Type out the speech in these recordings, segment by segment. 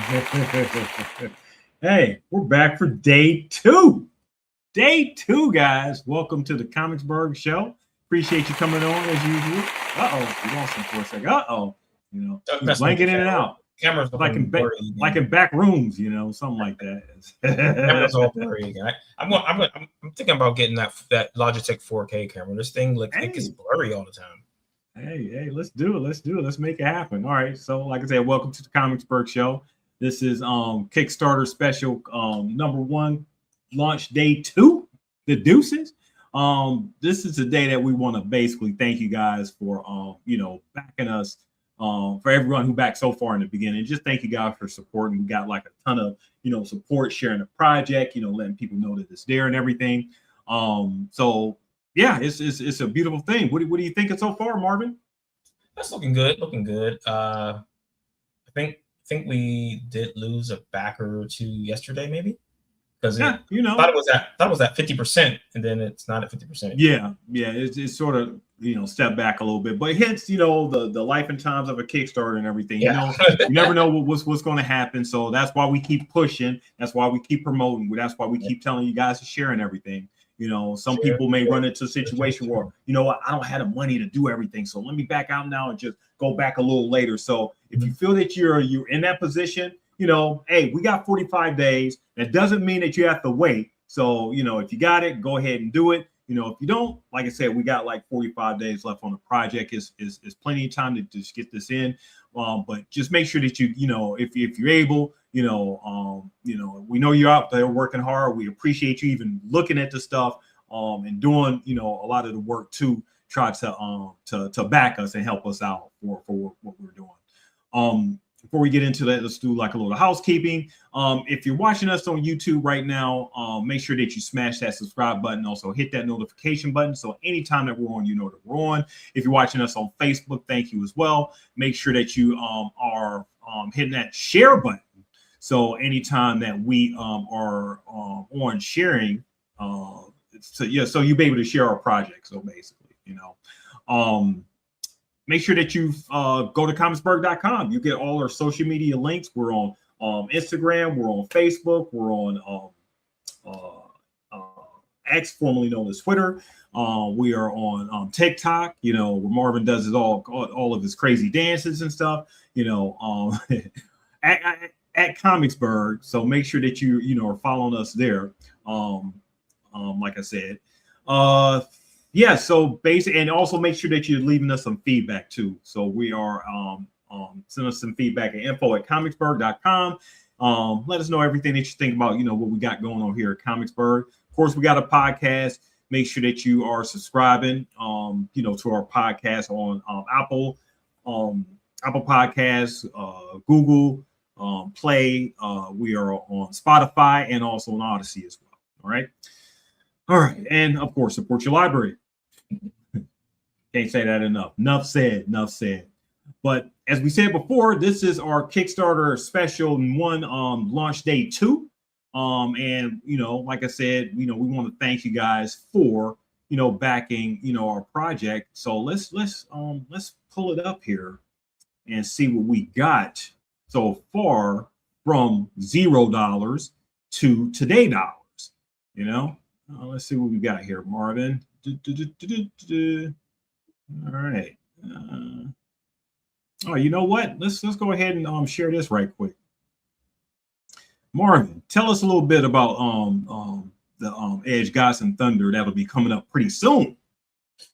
Hey, we're back for day two. Day two, guys. Welcome to the Comicsburgh show. Appreciate you coming on as usual. You lost him for a second. He's blanking in and out. Camera's like in back rooms, something like that. Camera's all blurry again. I'm thinking about getting that Logitech 4K camera. This thing looks like it's blurry all the time. Hey, let's do it. Let's make it happen. All right. So, like I said, welcome to the Comicsburgh show. This is Kickstarter special number one, launch day 2, the deuces. This is the day that we want to basically thank you guys for backing us. For everyone who backed so far in the beginning, just thank you guys for supporting. We got like a ton of support, sharing the project, letting people know that it's there and everything. So yeah, it's a beautiful thing. What are you thinking so far, Marvin? That's looking good. I think we did lose a backer or two yesterday, maybe, because thought it was at 50%, and then it's not at 50%. Yeah, it's sort of step back a little bit, but hence the life and times of a Kickstarter and everything. Yeah. You never know what's going to happen. So that's why we keep pushing. That's why we keep promoting. That's why we keep telling you guys to share and everything. Some people may run into a situation where, I don't have the money to do everything. So let me back out now and just go back a little later. So if you feel that you're in that position, hey, we got 45 days. That doesn't mean that you have to wait. So, if you got it, go ahead and do it. If you don't, like I said, we got like 45 days left on the project. Is plenty of time to just get this in. But just make sure that if you're able, we know you're out there working hard. We appreciate you even looking at the stuff and doing, a lot of the work to try to back us and help us out for what we're doing. Before we get into that, let's do like a little housekeeping. If you're watching us on YouTube right now, make sure that you smash that subscribe button. Also hit that notification button. So anytime that we're on, that we're on. If you're watching us on Facebook, thank you as well. Make sure that you are hitting that share button. So anytime that we are on sharing, so you'll be able to share our project. So basically, make sure that you go to comicsburgh.com. You get all our social media links. We're on Instagram. We're on Facebook. We're on X, formerly known as Twitter. We are on TikTok, where Marvin does all of his crazy dances and stuff, at Comicsburgh. So make sure that you are following us there. Like I said. Yeah, so basically, and also make sure that you're leaving us some feedback too. So we are send us some feedback at info@comicsburgh.com. Let us know everything that you think about, what we got going on here at Comicsburgh. Of course, we got a podcast. Make sure that you are subscribing, to our podcast on Apple Podcasts, Google Play. We are on Spotify and also on Odyssey as well. All right. And of course, support your library. Can't say that enough. Enough said. But as we said before, this is our Kickstarter special one, launch day 2. And like I said, we want to thank you guys for backing our project. So let's pull it up here and see what we got so far from $0 to today dollars. Let's see what we got here, Marvin. All right. You know what? Let's go ahead and share this right quick. Marvin, tell us a little bit about the Edge Gods and Thunder that'll be coming up pretty soon.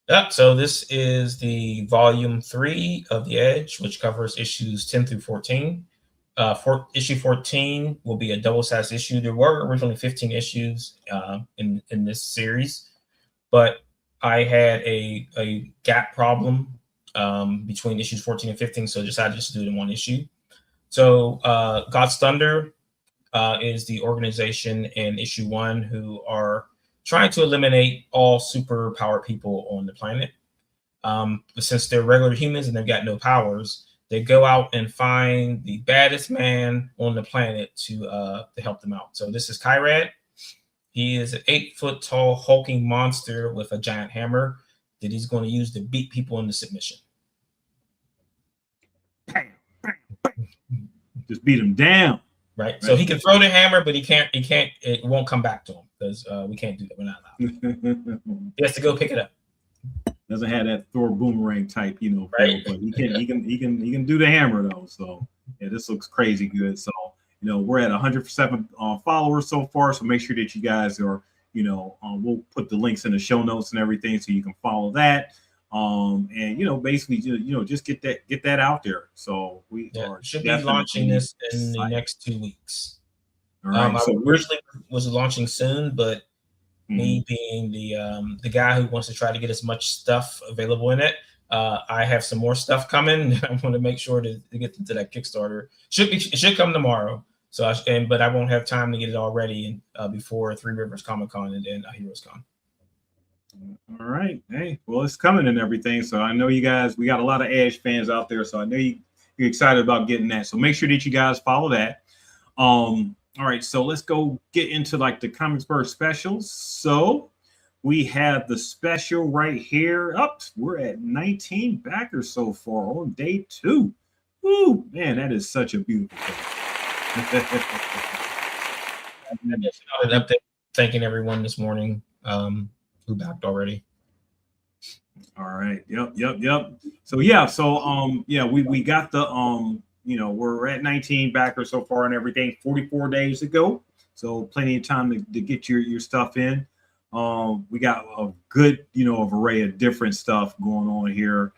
Yeah, so this is the volume 3 of the Edge, which covers issues 10 through 14. Issue 14 will be a double-sized issue. There were originally 15 issues in this series, but I had a gap problem between issues 14 and 15, so I decided just to do it in one issue. So God's Thunder is the organization in issue 1 who are trying to eliminate all superpowered people on the planet. But since they're regular humans and they've got no powers, they go out and find the baddest man on the planet to help them out. So this is Kyrad. He is an 8-foot tall hulking monster with a giant hammer that he's going to use to beat people into submission. Just beat him down. Right. So he can throw the hammer, but it won't come back to him because we can't do that. We're not allowed. He has to go pick it up. Doesn't have that Thor boomerang type, feel, Right. but he can do the hammer though. So yeah, this looks crazy good. So we're at 107 followers so far. So make sure that you guys are, we'll put the links in the show notes and everything so you can follow that. And basically, just get that out there. So we should be launching this in the next 2 weeks. All right. So originally was launching soon, but me being the guy who wants to try to get as much stuff available in it, I have some more stuff coming. I want to make sure to get into that Kickstarter. It should come tomorrow. So but I won't have time to get it all ready before Three Rivers Comic Con and then Heroes Con. All right. Hey, well, it's coming and everything. So I know you guys, we got a lot of Edge fans out there. So I know you're excited about getting that. So make sure that you guys follow that. All right. So let's go get into like the Comicsburgh specials. So we have the special right here. We're at 19 backers so far on day 2. Woo, man, that is such a beautiful thing. An update thanking everyone this morning. Who backed already. All right. Yep. So yeah, we got the we're at 19 backers so far and everything, 44 days to go. So plenty of time to get your stuff in. We got a good, a array of different stuff going on here.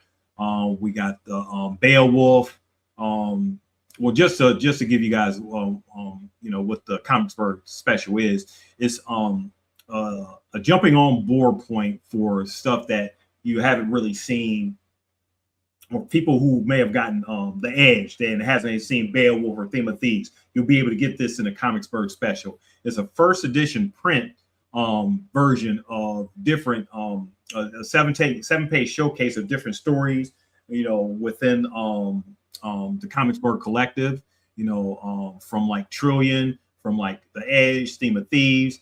We got the Beowulf. Well, just to give you guys what the Comicsburgh special is, it's a jumping on board point for stuff that you haven't really seen, or people who may have gotten the Edge and hasn't seen Beowulf or Theme of Thieves. You'll be able to get this in a Comicsburgh special. It's a first edition print version of different a 7-page showcase of different stories, within the Comicsburgh collective, from like Trillion, from like the Edge, Theme of Thieves,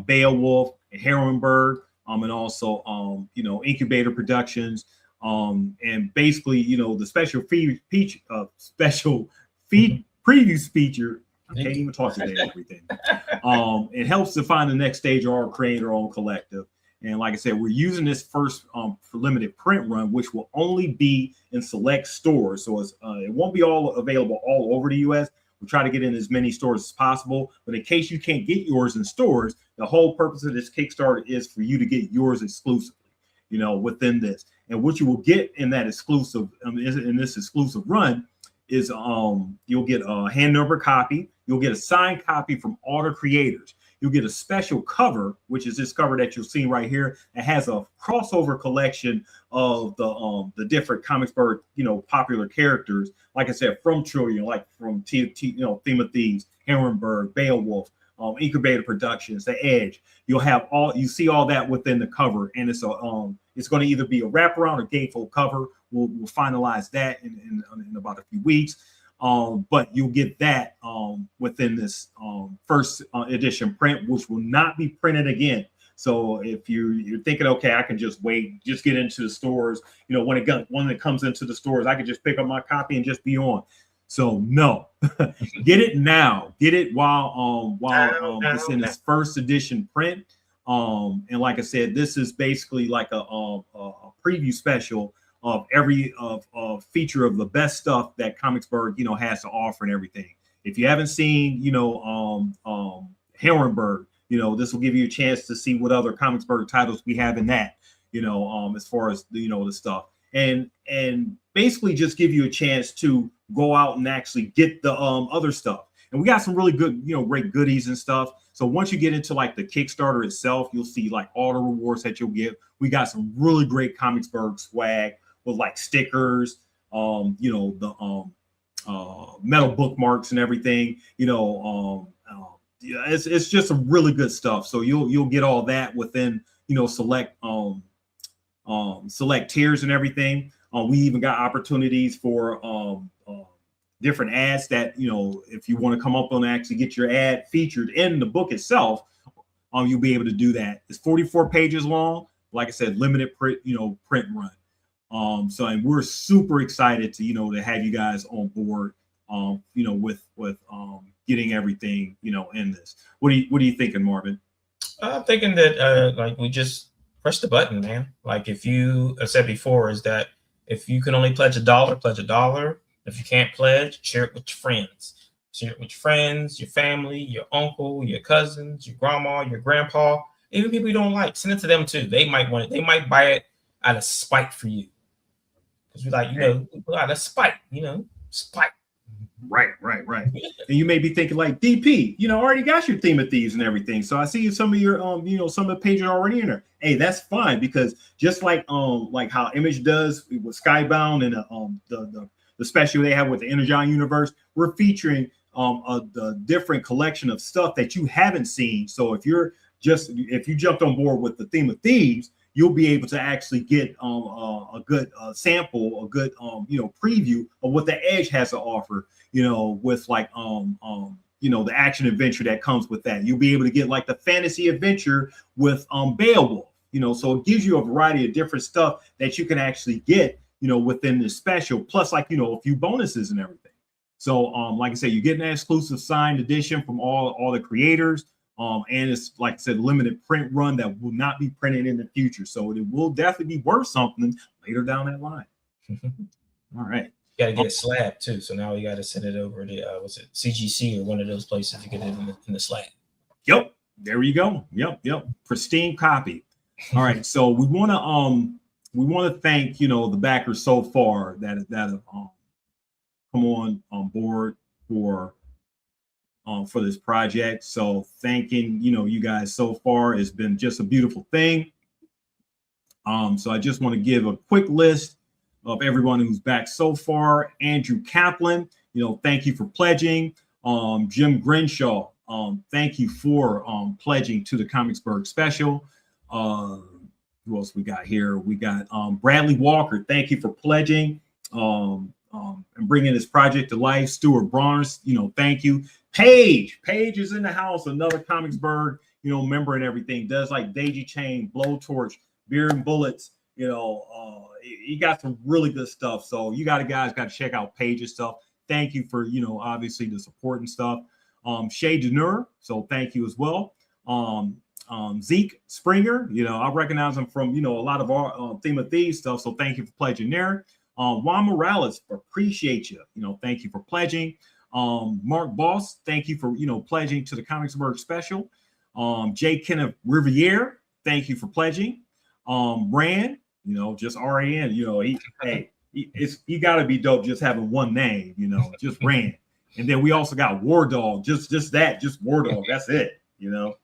Beowulf, and Herrenberg, and also Incubator Productions, and basically the special previews feature. I can't even talk today. Everything. It helps to find the next stage of our creator own collective. And like I said, we're using this first limited print run, which will only be in select stores. So it won't be all available all over the U.S. We'll try to get in as many stores as possible. But in case you can't get yours in stores, the whole purpose of this Kickstarter is for you to get yours exclusively, within this. And what you will get in that exclusive, in this exclusive run, is you'll get a hand number copy. You'll get a signed copy from all the creators. You'll get a special cover, which is this cover that you'll see right here. It has a crossover collection of the different Comicsburgh, popular characters. Like I said, from Trillion, like from Theme of Thieves, Herrenberg, Beowulf, Incubator Productions, The Edge. You see all that within the cover, and it's going to either be a wraparound or gatefold cover. We'll finalize that in about a few weeks. But you'll get that within this first edition print, which will not be printed again. So if you're thinking, okay, I can just wait, just get into the stores, when it comes into the stores, I can just pick up my copy and just be on. So no, get it now. Get it while it's in its first edition print. And like I said, this is basically like a preview special of every feature of the best stuff that Comicsburgh has to offer and everything. If you haven't seen Herrenberg, this will give you a chance to see what other Comicsburgh titles we have in that, as far as the stuff, and basically just give you a chance to go out and actually get the other stuff. And we got some really good, great goodies and stuff. So once you get into like the Kickstarter itself, you'll see like all the rewards that you'll get. We got some really great Comicsburgh swag with like stickers, the metal bookmarks and everything. It's just some really good stuff. So you'll get all that within select tiers and everything. We even got opportunities for different ads that if you want to come up and actually get your ad featured in the book itself, you'll be able to do that. It's 44 pages long. Like I said, limited print run. And we're super excited to to have you guys on board with getting everything, you know, in this. What are you thinking, Marvin? I'm thinking that like we just press the button, man. Like if you I said before, is that if you can only pledge $1, pledge $1. If you can't pledge, share it with your friends. Share it with your friends, your family, your uncle, your cousins, your grandma, your grandpa, even people you don't like. Send it to them too. They might want it. They might buy it out of spite for you. Because we like, you know, out of spite, you know, spite. Right. And you may be thinking like, DP, you know, already got your theme of thieves and everything. So I see some of your you know, some of the pages are already in there. Hey, that's fine, because just like how Image does with Skybound and the special they have with the Energon universe, we're featuring the different collection of stuff that you haven't seen. So if you jumped on board with the theme of thieves, you'll be able to actually get a good sample, a good you know, preview of what the Edge has to offer, you know, with like you know, the action adventure that comes with that. You'll be able to get like the fantasy adventure with Beowulf, you know, so it gives you a variety of different stuff that you can actually get, you know, within this special, plus like, you know, a few bonuses and everything. So like I said, you get an exclusive signed edition from all the creators. And it's, like I said, limited print run that will not be printed in the future. So it will definitely be worth something later down that line. All right. You got to get a slab too. So now you got to send it over to, what's it, CGC or one of those places to get it in the slab. Yep. There you go. Yep. Pristine copy. All right. So we want to thank, you know, the backers so far that have come on board for this project. So thanking, you know, you guys so far has been just a beautiful thing. So I just want to give a quick list of everyone who's back so far. Andrew Kaplan, you know, thank you for pledging. Jim Grinshaw, thank you for pledging to the Comicsburgh special. Who else we got here? We got Bradley Walker, thank you for pledging and bringing this project to life. Stuart Barnes, you know, thank you. Paige is in the house, another Comicsburgh, you know, member and everything. Does like Daisy Chain, Blowtorch, Beer and Bullets. You know, he got some really good stuff. So you guys got to check out Paige's stuff. Thank you for, you know, obviously the support and stuff. Shay Denur, so thank you as well. Zeke Springer, you know, I recognize him from, you know, a lot of our Theme of Thieves stuff. So thank you for pledging there. Juan Morales, appreciate you. You know, thank you for pledging. Mark Boss, thank you for, you know, pledging to the Comicsburgh special. J. Kenneth Riviere, thank you for pledging. Rand, you know, just RAN, you know, he got to be dope just having one name, you know, just Rand. And then we also got War Dog, just War Dog. That's it, you know.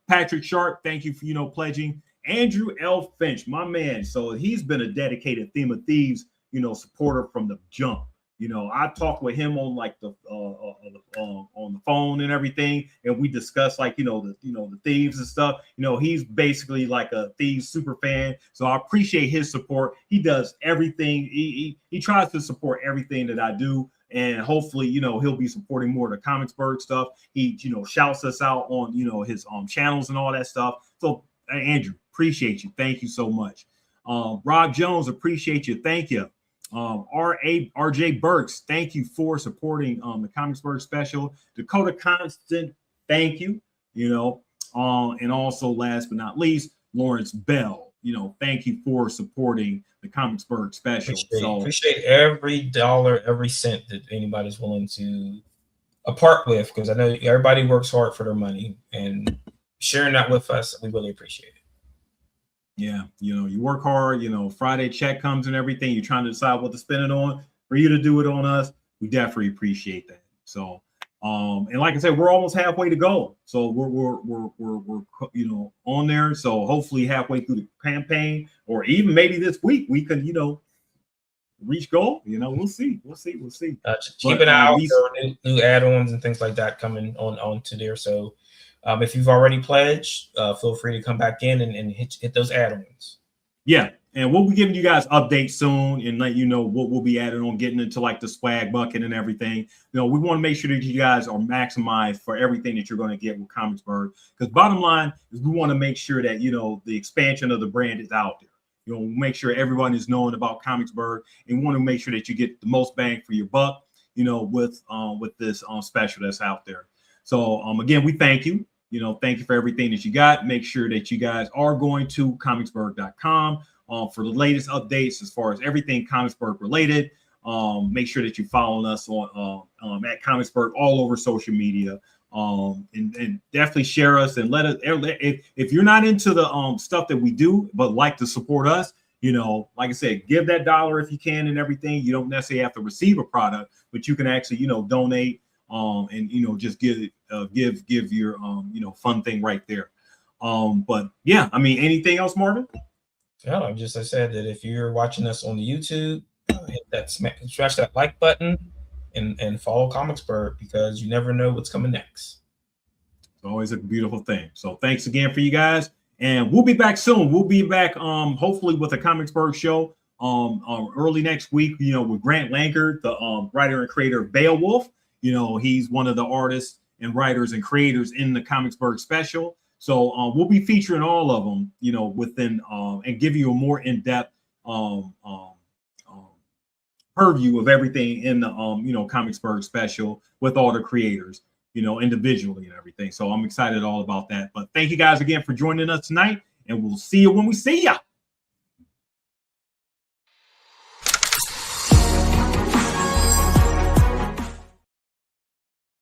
Patrick Sharp, thank you for, you know, pledging. Andrew L. Finch, my man. So he's been a dedicated Theme of Thieves, you know, supporter from the jump. You know, I talked with him on like the on the phone and everything, and we discussed like, you know, the thieves and stuff. You know, he's basically like a Thieves super fan, so I appreciate his support. He does everything. He tries to support everything that I do, and hopefully, you know, he'll be supporting more of the Comicsburgh stuff. He, you know, shouts us out on, you know, his channels and all that stuff. So Andrew, appreciate you. Thank you so much. Rob Jones, appreciate you. Thank you. RJ Burks, thank you for supporting the Comicsburgh special. Dakota Constant, thank you. You know, and also last but not least, Lawrence Bell, you know, thank you for supporting the Comicsburgh special. Appreciate every dollar, every cent that anybody's willing to part with, because I know everybody works hard for their money, and sharing that with us, we really appreciate it. Yeah, you know, you work hard, you know, Friday check comes and everything. You're trying to decide what to spend it on. For you to do it on us, we definitely appreciate that. So, and like I said, we're almost halfway to go. So we're you know, on there. So hopefully halfway through the campaign, or even maybe this week, we can, you know, reach goal. You know, we'll see. Keep an eye out for new add-ons and things like that coming on to there. So. If you've already pledged, feel free to come back in and hit those add-ons. Yeah, and we'll be giving you guys updates soon and let you know what we'll be adding on, getting into like the swag bucket and everything. You know, we want to make sure that you guys are maximized for everything that you're going to get with Comicsburgh. Because bottom line is we want to make sure that, you know, the expansion of the brand is out there. You know, make sure everyone is knowing about Comicsburgh, and we want to make sure that you get the most bang for your buck. you know, with this special that's out there. So again, we thank you. You know, thank you for everything that you got. Make sure that you guys are going to comicsburgh.com for the latest updates as far as everything Comicsburgh related. Make sure that you're following us on at Comicsburgh all over social media. And definitely share us and let us, if you're not into the stuff that we do but like to support us, you know, like I said, give that dollar if you can and everything. You don't necessarily have to receive a product, but you can actually, you know, donate and, you know, just give your you know, fun thing right there. But yeah, I mean, anything else, Marvin? No, I said that if you're watching us on the YouTube, hit that smash that like button and follow Comicsburgh, because you never know what's coming next. It's always a beautiful thing. So thanks again for you guys, and we'll be back soon. We'll be back hopefully with a Comicsburgh show early next week, you know, with Grant Lankard, the writer and creator of Beowulf. You know, he's one of the artists and writers and creators in the Comicsburgh special. So we'll be featuring all of them, you know, within and give you a more in-depth purview of everything in the you know, Comicsburgh special with all the creators, you know, individually and everything. So I'm excited all about that. But thank you guys again for joining us tonight, and we'll see you when we see ya.